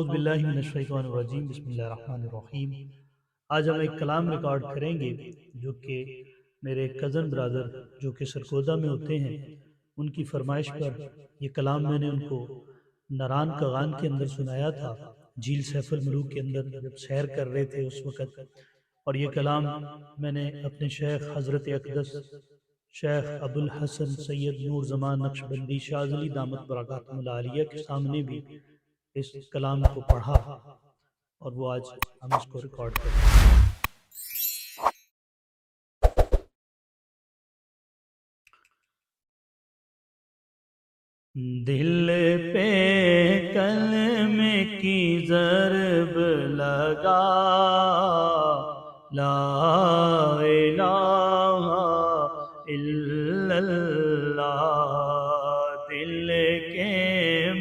اعوذ باللہ من الشیطان الرجیم، بسم اللہ الرحمن الرحیم۔ آج ہم ایک کلام ریکارڈ کریں گے جو کہ میرے کزن برادر جو کہ سرگودا میں ہوتے ہیں، ان کی فرمائش پر یہ کلام میں نے ان کو نران کغان کے اندر سنایا تھا، جھیل سیف الملوک کے اندر جب سیر کر رہے تھے اس وقت، اور یہ کلام میں نے اپنے شیخ حضرت اقدس شیخ ابو الحسن سید نور زمان نقشبندی شاذلی دامت برکاتہم العالیہ کے سامنے بھی اس کلام کو پڑھا، اور وہ آج ہم اس کو ریکارڈ کریں گے۔ دل پہ کلمے کی ضرب لگا، لا الہ الا اللہ، دل کے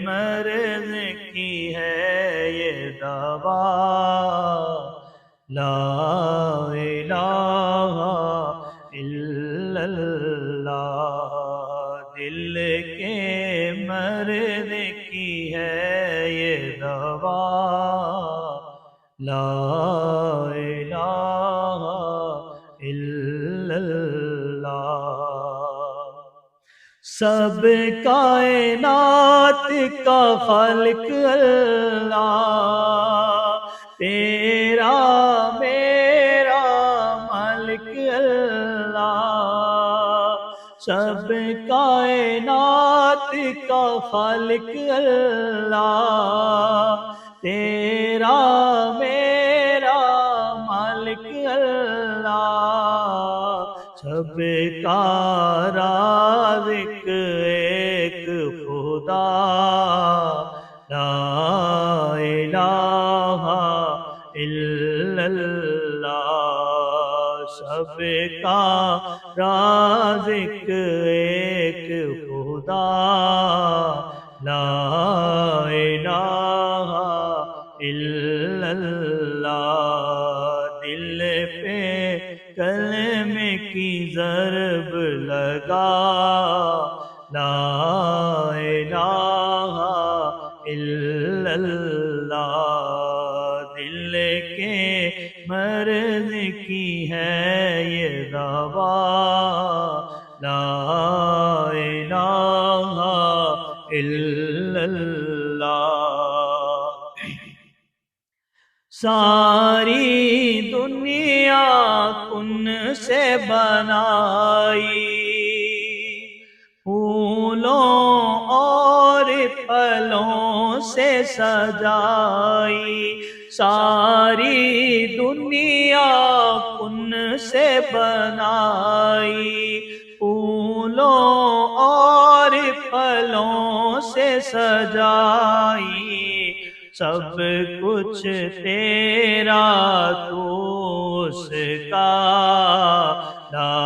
مرض کی ہے یہ دوا، لا الہ الا اللہ، دل کے مرض کی ہے یہ دوا، لا الہ الا اللہ۔ سب کائنات کا خالق اللہ، تیرا میرا مالک اللہ، سب کائنات کا خالق اللہ، تیرا میرا مالک اللہ، سب کا رازق ایک خدا، لا الہ الا اللہ، سب کا رازق ایک خدا، لا الہ الا اللہ، دل پہ کلمے کی ضرب لگا، لا الہ الا اللہ، دل کے مرض کی ہے یہ دوا، لا الہ الا اللہ۔ ساری دنیا کن سے بنائی، پھولوں اور پھلوں سے سجائی، ساری دنیا کن سے بنائی، پھولوں اور پھلوں سے سجائی، سب کچھ تیرا تو اس کا، لا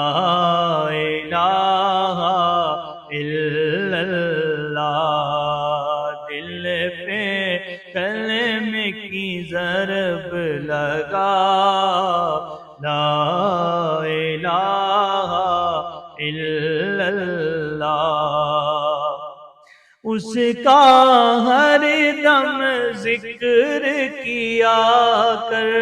الہ الا اللہ، دل پہ کلمے کی ضرب لگا، لا الہ الا اللہ، اس کا ہر دم ذکر کیا کر،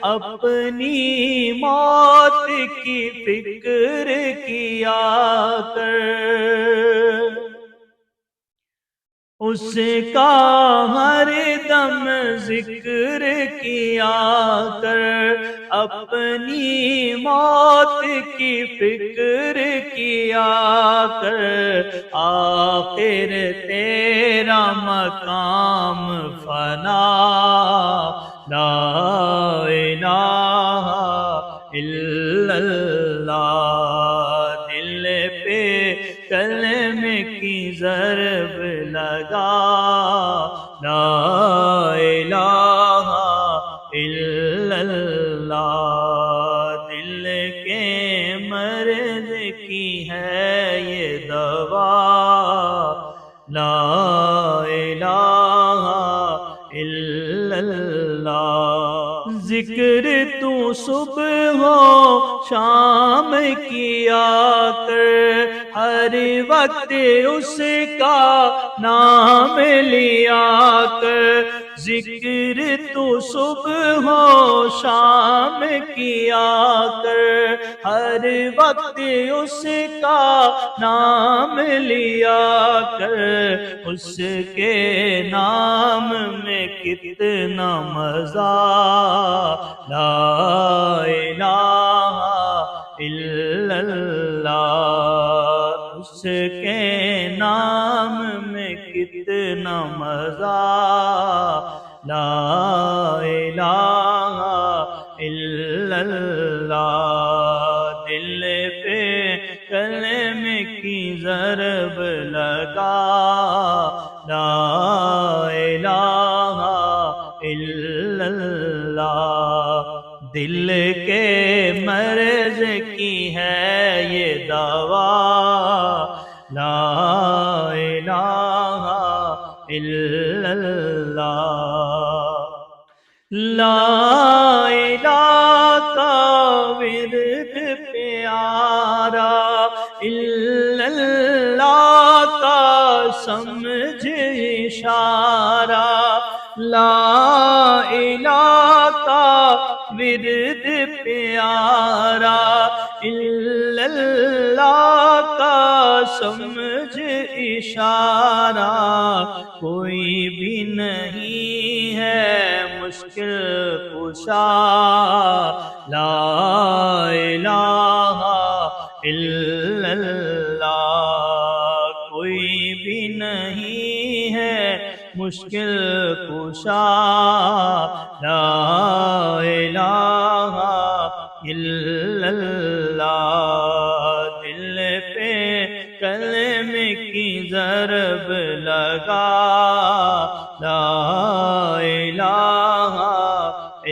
اپنی موت کی فکر کیا کر، اس کا ہر دم ذکر کیا کر، اپنی موت کی فکر کیا کر، آخر تیرا مقام فنا، لا الہ الا اللہ، دل پہ کلمے کی ضرب لگا، لا الہ الا اللہ، دل کے مرض کی ہے یہ دوا، لا الہ الا اللہ، ذکر تو صبح و شام کیا کر، ہر وقت اس کا نام لیا کر، ذکر تو صبح و شام کیا کر، ہر وقت اس کا نام لیا کر، اس کے نام میں کتنا مزہ، لا الہ الا اللہ، اس کے نام میں کتنا مزہ، لا الہ الا اللہ، دل پہ کلمے کی ضرب لگا، لا الہ الا اللہ، دل کے مرض کی ہے یہ دوا، لا الہ الا اللہ، لا الہ کا ورد پیارا، الا اللہ کا سمجھ اشارہ، لا الہ کا ورد پیارا، الا اللہ کا سمجھ اشارہ، کوئی بھی نہیں ہے مشکل کشا، لا الہ الا اللہ، کوئی بھی نہیں ہے مشکل کشا، لا الہ الا اللہ، دل پہ کلمے کی ضرب لگا، لا الہ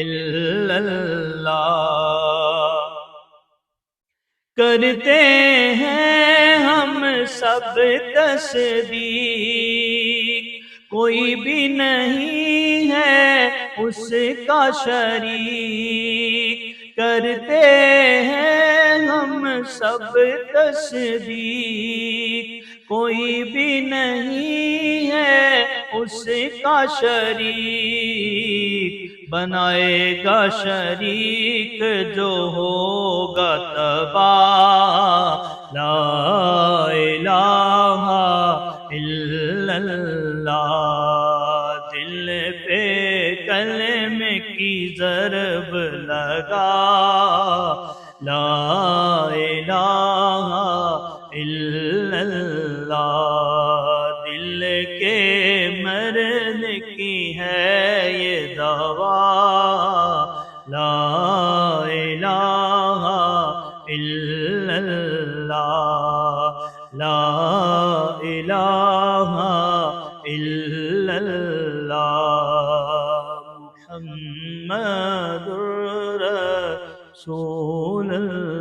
الا اللہ، کرتے ہیں ہم سب تصدیق، کوئی بھی نہیں ہے اس کا شریک، کرتے ہیں ہم سب تصدیق، کوئی بھی نہیں ہے اس کا شریک، بنائے گا شریک جو ہوگا تباہ، لا الہ الا اللہ، دل پہ کلمے کی ضرب لگا، لا الہ الا اللہ، دل کے مرد کی ہے یہ دوا، لا الہ الا اللہ، لا الہ الا اللہ، محمد رسول اللہ۔